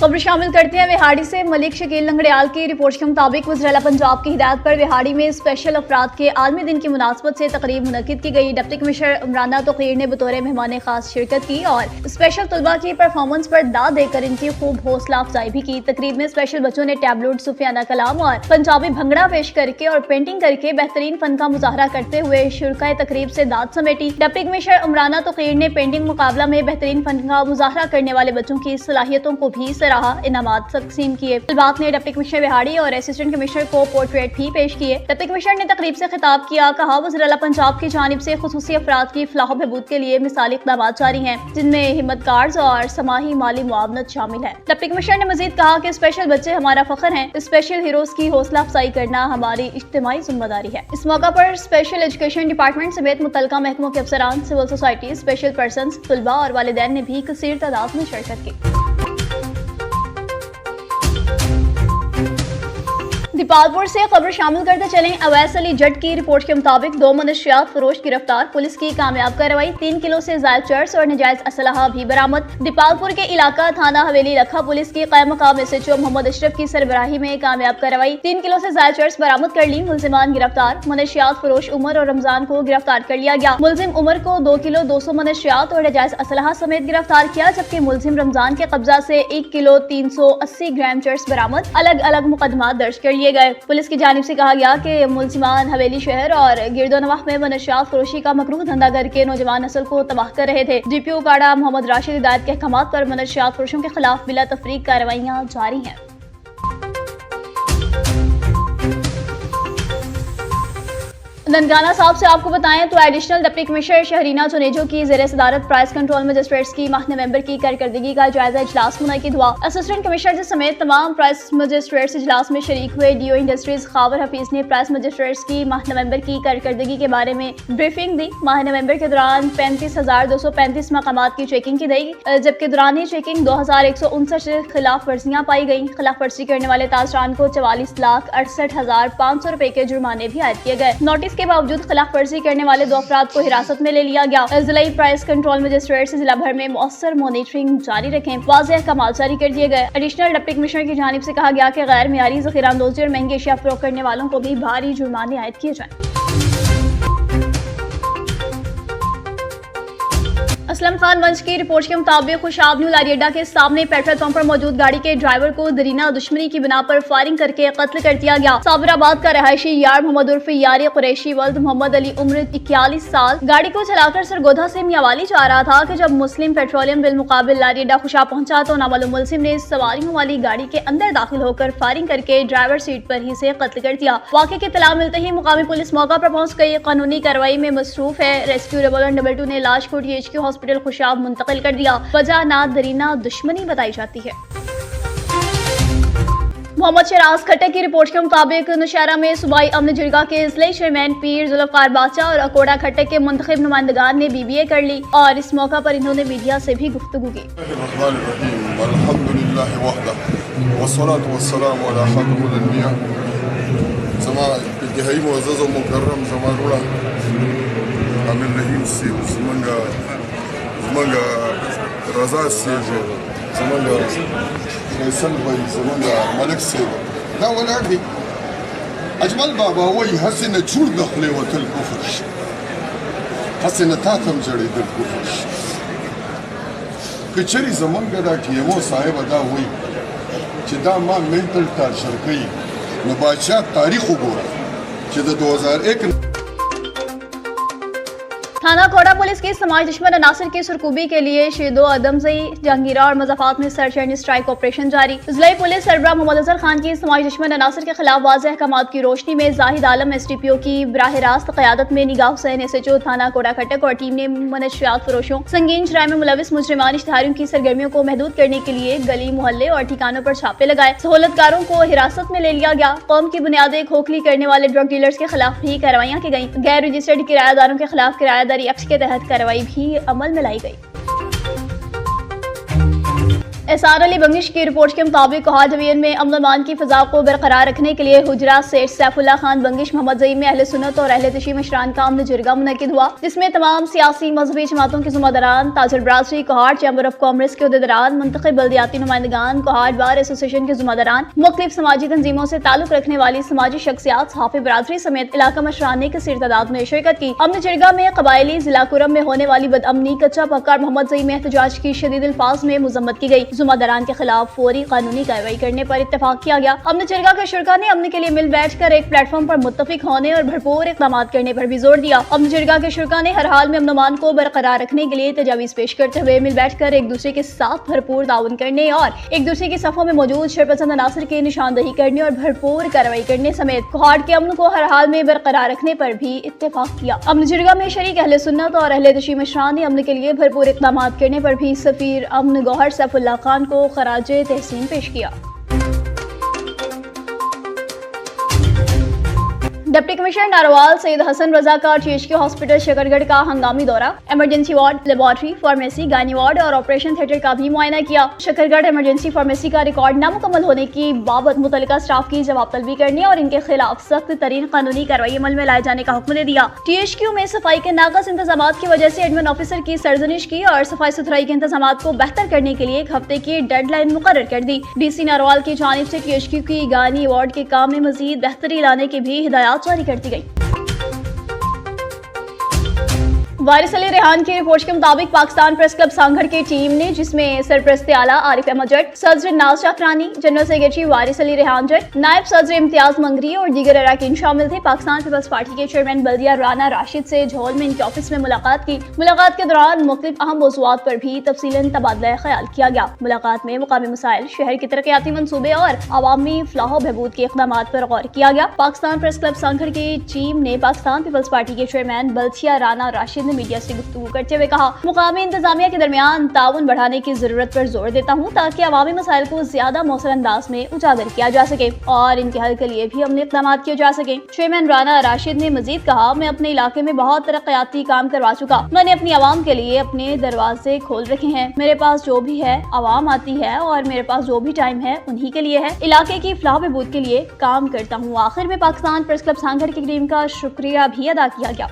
खबर शामिल करते हैं विहाड़ी से। मलिक शकील लंगड़ियाल की रिपोर्ट के मुताबिक वज़ीर पंजाब की हिदायत पर विहाड़ी में स्पेशल अफराद के आलमी दिन की मुनासबत से तकरीब मुनक्किद की गई। डिप्टी कमिश्नर इमराना तोकीर ने बतौर मेहमान खास शिरकत की और स्पेशल तलबा की परफॉर्मेंस पर दाद देकर इनकी खूब हौसला अफजाई भी की। तकरीब में स्पेशल बच्चों ने टैबलेट, सूफियाना कलाम और पंजाबी भंगड़ा पेश करके और पेंटिंग करके बेहतरीन फन का मुजाहरा करते हुए शुरकाए तकरीब से दाद समेटी। डिप्टी कमिश्नर इमराना तोकीर ने पेंटिंग मुकाबला में बेहतरीन फन का मुजाहरा करने वाले बच्चों की सलाहियतों को भी सराहा, इनामात तकसीम किए। तलबात ने डिप्टी कमिश्नर विहाड़ी और असिस्टेंट कमिश्नर को पोर्ट्रेट भी पेश किए। डिप्टी कमिश्नर ने तकरीब से खिताब किया, कहा वज़ीर पंजाब की जानिब से खुसूसी अफराद की फलाह बहबूद के लिए मिसाली इक़दाम जारी हैं, जिनमें हिम्मत कार्ड्स और समाही माली मुआवनत शामिल है। डिप्टी कमिश्नर ने मजीद कहा कि स्पेशल बच्चे हमारा फख्र हैं, स्पेशल हीरोज की हौसला अफजाई करना हमारी इज्तिमाई जिम्मेदारी है। इस मौका पर स्पेशल एजुकेशन डिपार्टमेंट समेत मुतल्लिका महकमों के अफसरान, सिविल सोसाइटी, स्पेशल पर्सन्स, तलबा और वालिदैन ने भी कसीर तादाद में शिरकत की। दीपालपुर से खबर शामिल करते चलें। अवैस अली जट की रिपोर्ट के मुताबिक 2 मनशियात फरोश गिरफ्तार, पुलिस की कामयाब कार्रवाई। 3 किलो से ज्यादा चर्स और नजायज असलहा भी बरामद। दीपालपुर के इलाका थाना हवेली रखा पुलिस की कायम मकाम SHO मोहम्मद अशरफ की सरबराही में कामयाब कार्रवाई। 3 किलो से ज्यादा चर्स बरामद कर ली, मुलजिमान गिरफ्तार। मनशियात फरोश उमर और रमजान को गिरफ्तार कर लिया गया। मुलजिम उमर को 2 किलो 200 मनशियात और नजायज असलहा समेत गिरफ्तार किया, जबकि मुलजिम रमजान के कब्जा से 1 किलो 380 ग्राम चर्स बरामद। अलग अलग मुकदमा दर्ज कर लिए गए। पुलिस की जानिब से कहा गया कि मुलजिमान हवेली शहर और गिरदोनवाह में मनशियात फरोशी का मकरूह धंधा करके नौजवान नस्ल को तबाह कर रहे थे। DPO काड़ा मोहम्मद राशिद हिदायत के अहकामात पर मनशियात फरोशों के खिलाफ बिला तफरीक कार्रवाइयां जारी हैं। ननकाना साहब से आपको बताएं तो एडिशनल डिप्टी कमिश्नर शहरीना जुनेजो की ज़ेर सदारत प्राइस कंट्रोल मजिस्ट्रेट्स की माह नवंबर की कारकर्दगी का जायजा इजलास मुनक्किद हुआ। असिस्टेंट कमिश्नर समेत तमाम प्राइस मजिस्ट्रेट्स इजलास में शरीक हुए। DO इंडस्ट्रीज खावर हफीज ने प्राइस मजिस्ट्रेट्स की माह नवंबर की कारकर्दगी के बारे में ब्रीफिंग दी। माह नवंबर के दौरान 35,235 मकामात की चेकिंग की गई, जबकि दौरानी चेकिंग 2,159 खिलाफ वर्जियाँ पाई गई। खिलाफ वर्जी करने वाले ताजरान को 44,68,500 रुपए के जुर्माने भी आयद किए गए। नोटिस के बावजूद खिलाफ वर्जी करने वाले 2 अफराद को हिरासत में ले लिया गया। जिलाई प्राइस कंट्रोल मजिस्ट्रेट जिला भर में मौसर मॉनिटरिंग जारी रखें, वाज़ेह अहकाम जारी कर दिए गए। एडिशनल डिप्टी कमिश्नर की जानिब से कहा गया कि गैर मियारी ज़ख़ीरा अंदोज़ी और महंगी अशिया फरोख्त करने वालों को भी भारी जुर्माने आयद किए जाएं। असलम खान वंश की रिपोर्ट के मुताबिक खुशाब न्यू लारी अड्डा के सामने पेट्रोल पंप पर मौजूद गाड़ी के ड्राइवर को दरीना दुश्मनी की बिना पर फायरिंग करके कत्ल कर दिया गया। साबराबाद का रहायशी यार मोहम्मद उर्फ यार कुरैशी वल्द मोहम्मद अली उम्र 41 साल गाड़ी को चलाकर सरगोधा से मियावाली जा रहा था कि जब मुस्लिम पेट्रोलियम बिलमुकाबिल लारी अड्डा खुशाब पहुंचा तो नामालूम मुलजिम ने सवारियों वाली गाड़ी के अंदर दाखिल होकर फायरिंग करके ड्राइवर सीट पर ही से कत्ल कर दिया। वाक़े की इत्तला मिलते ही मुकामी पुलिस मौका पर पहुंच गई, कानूनी कार्रवाई में मसरूफ है। रेस्क्यू 112 ने लाश को THQ हॉस्पिटल खुशाब मुंतकिल कर दिया। वजह ना दरीना दुश्मनी बताई जाती है। मोहम्मद शराज खट्टक की रिपोर्ट के मुताबिक नौशहरा में सूबाई अमन जिरगा के इजलाई चेयरमैन पीर जुल्फकार बादशाह और अकोड़ा खट्टक के मुंतखब नुमाइंदगान ने BBA कर ली और इस मौका पर इन्होंने मीडिया से भी गुफ्तगू की। زمانگا رضا سیب زمانگا فیصل بھائی زمانگا ملک سیب دا ولاړ دي. اجمل بابا وایي هسې نه چور د خولې وتل کفر شي، هسې نه تا ته هم جړېدل کفر شي. که چېرې زمونږ دا TMO صاحبه دا وایي چې دا ما مینټل ټارچر کوي، نو بادشاه تاریخ وګوره چې د 2001 थाना कोड़ा पुलिस की समाज दुश्मन अनासर की सुरखूबी के लिए शेदो अदमजई जहांगीरा और मज़ाफात में सर्च एंड स्ट्राइक ऑपरेशन जारी। जिला पुलिस सरबराह मोहम्मद अजहर खान की समाज दुश्मन अनासर के खिलाफ वाज़ेह अहकामात की रोशनी में जाहिद आलम SDPO की बराह रास्त क़यादत में निगाह हुसैन SHO थाना कोड़ा खट्टक और टीम ने मनशियात फरोशों संगीन जराए में मुलविस मुजरिमान इश्तिहारियों की सरगर्मियों को महदूद करने के लिए गली मोहल्ले और ठिकानों पर छापे लगाए। सहूलतकारों को हिरासत में ले लिया गया। कौम की बुनियादें खोखली करने वाले ड्रग डीलर्स के खिलाफ भी कार्रवाइयाँ की गई। गैर रजिस्टर्ड किरायादारों के खिलाफ किरायादारी एक्ट के तहत कार्रवाई भी अमल में लाई गई। एसआर अली बंगिश की रिपोर्ट के मुताबिक कोहाट डिवीजन में अमन अमान की फिजा को बरकरार रखने के लिए हुजरा सेठ सैफुल्लाह खान बंगिश मोहम्मद ज़ईम में अहले सुन्नत और अहले तशी मशरान का अमन जिरगा मुनक्किद हुआ, जिसमें तमाम सियासी मजहबी जमातों के ज़िम्मेदारान, ताजर बरादरी, कोहाट चैम्बर ऑफ कॉमर्स के उहदेदारान, मुंतखब बल्दियाती नुमाइंदगान, कोहाट बार एसोसिएशन के ज़िम्मेदारान, मुख्तलिफ समाजी तंजीमों से ताल्लुक रखने वाली समाजी शख्सियात, सहाफ़ी बरादरी समेत इलाका मशरान ने कसीर तादाद में शिरकत की। अमन जिरगा में कबायली जिला कुरम में होने वाली बदअमनी, कच्चा पक्का और मोहम्मद ज़ईम में एहतजाज की शदीद अल्फाज में मुजम्मत की गई। ज़िम्मेदारान के खिलाफ फौरी कानूनी कार्रवाई करने पर इत्तेफाक किया गया। अमन जिरगा के शुरका ने अमन के लिए मिल बैठकर एक प्लेटफॉर्म पर मुत्तफिक होने और भरपूर इक़दाम करने पर भी जोर दिया। अमन जिरगा के शुरका ने हर हाल में अमन अमान को बरकरार रखने के लिए तजावीज़ पेश करते हुए मिल बैठकर एक दूसरे के साथ भरपूर ताउन करने और एक दूसरे की सफ़ों में मौजूद शरपसंद अनासर की निशानदही करने और भरपूर कार्रवाई करने समेत कोहाट के अमन को हर हाल में बरकरार रखने पर भी इत्तेफाक किया। अमन जिरगा में शरीक अहले सुन्नत और अहले तशी मशरान ने अमन के लिए भरपूर इक़दाम करने पर भी सफीर अमन गौहर सैफुल्लाह खान को खराजे तहसीन पेश किया। डिप्टी कमिश्नर नारोवाल सैयद हसन रजा का THQ हॉस्पिटल शकरगढ़ का हंगामी दौरा, emergency ward, laboratory, pharmacy, gynae ward और ऑपरेशन थिएटर का भी मुआयना किया। शकरगढ़ इमरजेंसी फार्मेसी का रिकॉर्ड नामुकम्मल होने की बाबत मुतल्लिका स्टाफ की जवाब तलबी करने और इनके खिलाफ सख्त तरीन कानूनी कार्रवाई अमल में लाए जाने का हुक्म दे दिया। THQ में सफाई के नाकस इंतजाम की वजह से एडमिन ऑफिसर की सरजनिश की और सफाई सुथराई के इंतजाम को बेहतर करने के लिए एक हफ्ते की डेडलाइन मुकर्रर कर दी। DC नारोवाल की जानिब से THQ की गायनी वार्ड के काम में मजीद बेहतरी लाने की भी हिदायत जारी कर दी गई। वारिस अली रेहान की रिपोर्ट के मुताबिक पाकिस्तान प्रेस क्लब सांगड़ की टीम ने, जिसमें सरपरस्त आला आरिफ अहमद जट, सदर नाज शाकरानी, जनरल सेक्रेटरी वारिस अली रेहान जट, नायब सदर इम्तियाज मंगरी और दीगर अरकान शामिल थे, पाकिस्तान पीपल्स पार्टी के चेयरमैन बल्दिया राना राशिद से झोल में इनके ऑफिस में मुलाकात की। मुलाकात के दौरान मुख्तलिफ अहम मौज़ूआत पर भी तफसीलन तबादला ख्याल किया गया। मुलाकात में मुकामी मसाइल, शहर के तरक्याती मंसूबे और अवामी फलाह बहबूद के इक़दाम पर गौर किया गया। पाकिस्तान प्रेस क्लब सांगड़ की टीम ने पाकिस्तान पीपल्स पार्टी के चेयरमैन बल्दिया राना राशिद ने मीडिया से गुफ्तगू करते हुए कहा, मुकामी इंतजामिया के दरमियान ताउन बढ़ाने की जरूरत पर जोर देता हूँ ताकि अवामी मसाइल को ज्यादा मौसर अंदाज में उजागर किया जा सके और इनके हल के लिए भी अमली इक़दाम किए जा सके। चेयरमैन राना राशिद ने मजीद कहा, मैं अपने इलाके में बहुत तरक्याती काम करवा चुका, मैंने अपनी आवाम के लिए अपने दरवाजे खोल रखे हैं, मेरे पास जो भी है आवाम आती है और मेरे पास जो भी टाइम है उन्हीं के लिए है, इलाके की फलाह बहबूद के लिए काम करता हूँ। आखिर में पाकिस्तान प्रेस क्लब सांगड़ की टीम का शुक्रिया भी अदा किया गया।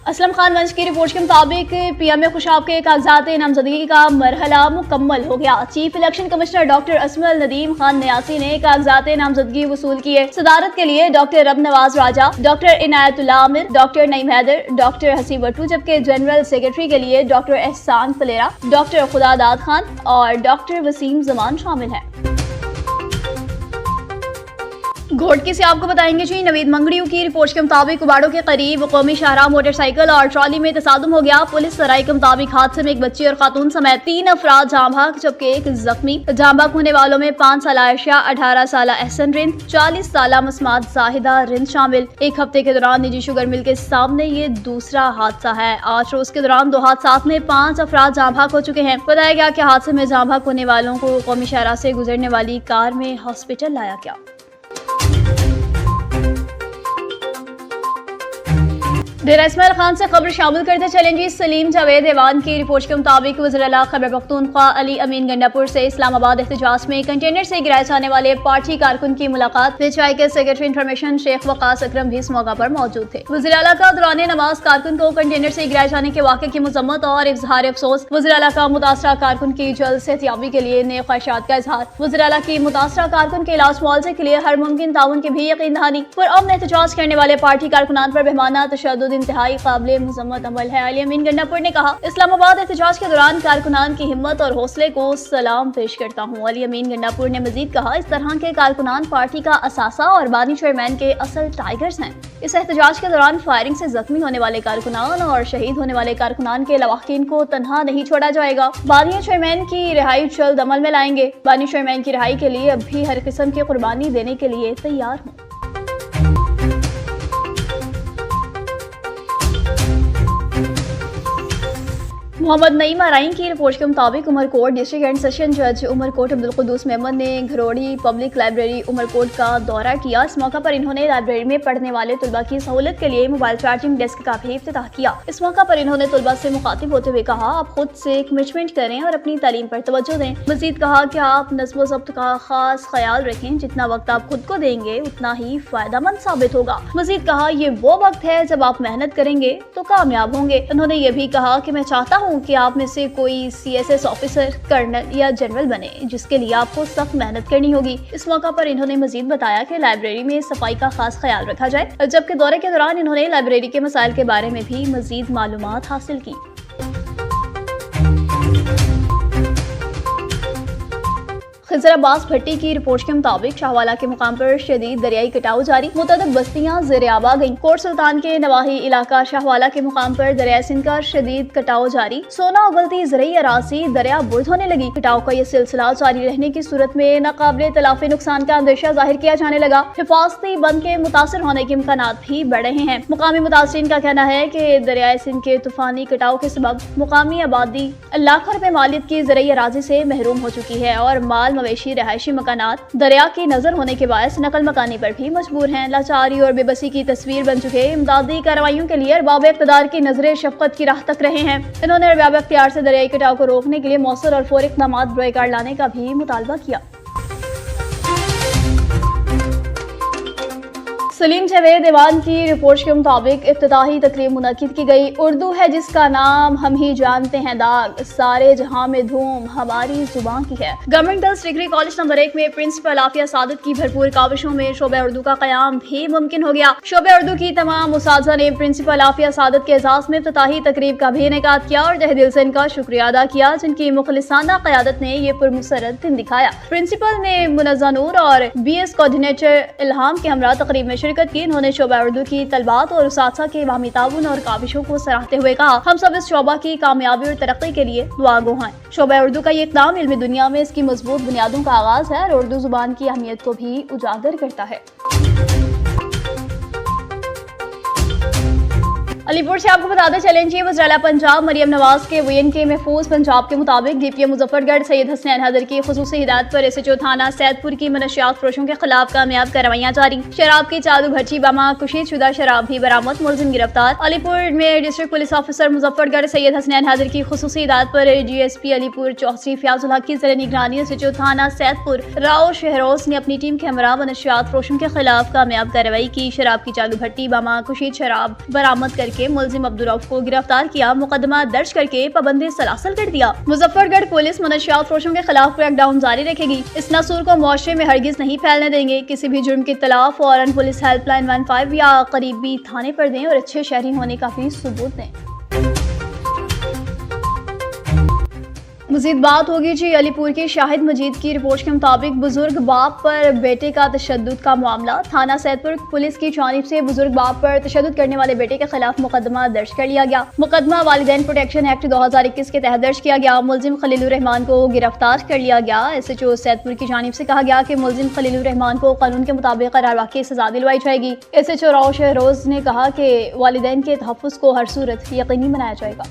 असलम खान वंश की रिपोर्ट के मुताबिक PM खुशाब के कागजात नामजदगी का मरहला मुकम्मल हो गया। चीफ इलेक्शन कमिश्नर डॉक्टर असमल नदीम खान न्यासी ने कागजात नामजदगी वसूल किए। सदारत के लिए doctor Rab Nawaz Raja, doctor Inayatullah Amir, doctor Naeem Haider, doctor हसी बट्टू, जबकि जनरल सेक्रेटरी के लिए डॉक्टर एहसान फलेरा, डॉक्टर खुदादाद खान और डॉक्टर वसीम जमान शामिल हैं। घोटकी से आपको बताएंगे जी, नवीद मंगड़ियों की रिपोर्ट के मुताबिक कुबाड़ों के करीब कौमी शाहराह मोटरसाइकिल और ट्रॉली में तसादुम हो गया। पुलिस सराय के मुताबिक हादसे में एक बच्ची और खातून समेत 3 अफराद जाँ भाग जबकि एक जख्मी। जाँ भाग होने वालों में 5 साल आयशा, 18 साल एहसन रिंद, 40 साल मसमात जाहिदा रिंद शामिल। एक हफ्ते के दौरान निजी शुगर मिल के सामने ये दूसरा हादसा है। 8 रोज के दौरान 2 हादसात में 5 अफराद जाँ भाग हो चुके हैं। बताया गया कि हादसे में जाँ भाग होने वालों को कौमी शाहराह से गुजरने वाली कार में हॉस्पिटल लाया गया। डेरा इस्माइल खान से खबर शामिल करते चलेंगे। सलीम जावेद ऐवान की रिपोर्ट के मुताबिक वज़ीर-ए-आला खैबर पख्तूनख्वा अली अमीन गंडापुर से इस्लामाबाद एहतजाज में कंटेनर से गिराए जाने वाले पार्टी कारकुन की मुलाकात। PHI के सेक्रेटरी इंफॉर्मेशन शेख वकास अकरम भी इस मौका पर मौजूद थे। वज़ीर-ए-आला का दौरान नमाज कारकुन को कंटेनर से गिराए जाने के वाक़े की मजम्मत और इजहार अफसोस। वज़ीर-ए-आला का मुतासरा कारकुन की जल्द सेहतियाबी के लिए नेक ख्वाहिशात का इजहार। वज़ीर-ए-आला की मुतासरा कारकुन के इलाज मुआवजे के लिए हर मुमकिन ताउन की भी यकीन दहानी। पुरअमन एहतजाज करने वाले पार्टी कारकुनान पर बेहमाना तशद्दुद इंतहाई काबिल मुज़म्मत अमल है। अली अमीन गंडापुर ने कहा, इस्लामाबाद एहतजाज के दौरान कारकुनान की हिम्मत और हौसले को सलाम पेश करता हूँ। अली अमीन गंडापुर ने मजीद कहा, इस तरह के कारकुनान पार्टी का असासा और बानी चेयरमैन के असल टाइगर्स हैं। इस एहतजाज के दौरान फायरिंग से जख्मी होने वाले कारकुनान और शहीद होने वाले कारकुनान के लवाहकीन को तनहा नहीं छोड़ा जाएगा। बानी चेयरमैन की रिहाई जल्द अमल में लाएंगे। बानी चेयरमैन की रिहाई के लिए अब भी हर किस्म की कुर्बानी देने के लिए तैयार हूँ। मोहम्मद नईम आराइन की रिपोर्ट के मुताबिक उमरकोट डिस्ट्रिक्ट एंड सेशन जज उमरकोट अब्दुल कुद्दूस मेमन ने घरोड़ी पब्लिक लाइब्रेरी उमरकोट का दौरा किया। इस मौका पर इन्होंने लाइब्रेरी में पढ़ने वाले तुलबा की सहूलत के लिए मोबाइल चार्जिंग डेस्क का भी इफ्तिताह किया। इस मौका पर इन्होंने तुलबा से मुखातिब होते हुए कहा, आप खुद से कमिटमेंट करें और अपनी तालीम पर तवज्जो दें। मजीद कहा कि आप नस्ब व ज़ब्त का खास ख्याल रखें, जितना वक्त आप खुद को देंगे उतना ही फायदेमंद साबित होगा। मजीद कहा, ये वो वक्त है जब आप मेहनत करेंगे तो कामयाब होंगे। उन्होंने ये भी कहा कि मैं चाहता हूँ कि आप में से कोई CSS ऑफिसर, कर्नल या जनरल बने, जिसके लिए आपको सख्त मेहनत करनी होगी। इस मौका पर इन्होंने मजीद बताया कि लाइब्रेरी में सफाई का खास ख्याल रखा जाए, जबकि दौरे के दौरान इन्होंने लाइब्रेरी के मसाइल के बारे में भी मजीद मालूमात हासिल की। खिज़र अब्बास भट्टी की रिपोर्ट के मुताबिक शाहवाला के मुकाम पर शदीद दरियाई कटाव जारी, मुतअद्दिद बस्तियां ज़ेर आब आ गईं। कोट सुल्तान के नवाही इलाका शाहवाला के मुकाम पर दरिया सिंध का शदीद कटाव जारी, सोना उगलती ज़रई अराज़ी दरिया बुर्द होने लगी। कटाव का यह सिलसिला जारी रहने की सूरत में नाकाबिले तलाफी नुकसान का अंदेशा जाहिर किया जाने लगा। हिफाजती बंद के मुतासर होने के इम्कानात भी बढ़ रहे हैं। मुकामी मुतासरीन का कहना है कि दरिया सिंध के तूफानी कटाव के सबब मुकामी आबादी लाखों रुपए मालियत की ज़रई अराज़ी से महरूम हो चुकी है और माल मवेशी रहायशी मकानात दरिया की नजर होने के बायस नकल मकानी पर भी मजबूर हैं। लाचारी और बेबसी की तस्वीर बन चुके इमदादी कार्रवाइयों के लिए अरबाब इक़्तिदार की नजरें शफ़क़त की राह तक रहे हैं। इन्होंने अरबाब इख्तियार से दरियाई कटाव को रोकने के लिए मौसर और फौरी इक़दामात बरोए कार लाने का भी मुतालबा किया। सलीम जावेद ईवान की रिपोर्ट के मुताबिक इफ्तिताही तकरीब मुनक्किद की गई। उर्दू है जिसका नाम हम ही जानते हैं दाग, सारे जहां में धूम हमारी जुबान की है। Government girls degree college number 1 में प्रिंसिपल आफिया सादत की भरपूर काविशों में शोबे उर्दू का क़याम भी मुमकिन हो गया। शोबे उर्दू की तमाम उस्ताज़ा ने प्रिंसिपल आफिया सादत के एजाज़ में इफ्तिताही तकरीब का भी इनेकाद किया और तहे दिल से इनका शुक्रिया अदा किया, जिनकी मुखलिसाना क़यादत ने ये पुरमसरत दिन दिखाया। प्रिंसिपल ने मुनज़्ज़ा नूर और BS कोऑर्डिनेटर इल्हाम के हमरा तकरीब में शिरकत की। इन्होंने शोबा उर्दू की तलबात और उस्ताज़ा के बाहमी ताउन और काविशों को सराहते हुए कहा, हम सब इस शोबा की कामयाबी और तरक्की के लिए दुआगो हैं। शोबा उर्दू का ये इक़दाम इल्मी दुनिया में इसकी मजबूत बुनियादों का आगाज है और उर्दू जुबान की अहमियत को भी उजागर करता है। अलीपुर से आपको बताते चलें जी, वज़ीर पंजाब मरियम नवाज के VNK महफूज पंजाब के मुताबिक DPM मुजफ्फरगढ़ सैयद हसनैन हैदर की खुसूसी हिदायत पर SHO थाना सैदपुर की मनशियात फरोशों के खिलाफ कामयाब कार्रवाइयां जारी। शराब की चालू भर्ची बमा कुशीद शुदा शराब भी बरामद, मुलजिम गिरफ्तार। अलीपुर में district police officer Muzaffargarh Syed Hasnain Haider की खुसूसी हिदायत पर GSP अलीपुर चौधरी फयाजुल हक की ज़ेर निगरानी SHO थाना सैदपुर राव शहरोज ने अपनी टीम के हमरा मनशियात फरोशों के खिलाफ कामयाब कार्रवाई की। शराब की चालू भट्टी बमा कुशीद शराब बरामद करके मुलजिम अब्दुल रऊफ को गिरफ्तार किया, मुकदमा दर्ज करके पाबंदी सलासल कर दिया। मुजफ्फरगढ़ पुलिस मनशियात फरोशों के खिलाफ क्रैकडाउन जारी रखेगी। इस नासूर को मुआशरे में हरगिज नहीं फैलने देंगे। किसी भी जुर्म की इत्तला फौरन पुलिस हेल्पलाइन 15 या करीबी थाने पर दें और अच्छे शहरी होने का भी सबूत दें। मजीद बात होगी जी अलीपुर की शाहिद मजीद की रिपोर्ट के मुताबिक बुजुर्ग बाप पर बेटे का तशद्दुद का मामला। थाना सैदपुर पुलिस की जानिब से बुजुर्ग बाप पर तशद्दुद करने वाले बेटे के खिलाफ मुकदमा दर्ज कर लिया गया। मुकदमा वालिदैन प्रोटेक्शन एक्ट 2021 के तहत दर्ज किया गया। मुलजिम खलीलुर रहमान को गिरफ्तार कर लिया गया। SHO सैदपुर की जानिब से कहा गया कि मुलजिम खलीलुर रहमान को कानून के मुताबिक करार वाक़ई सजा दिलवाई जाएगी। SHO राव शहरोज ने कहा कि वालिदैन के तहफ़्फ़ुज़ को हर सूरत यकीनी बनाया जाएगा।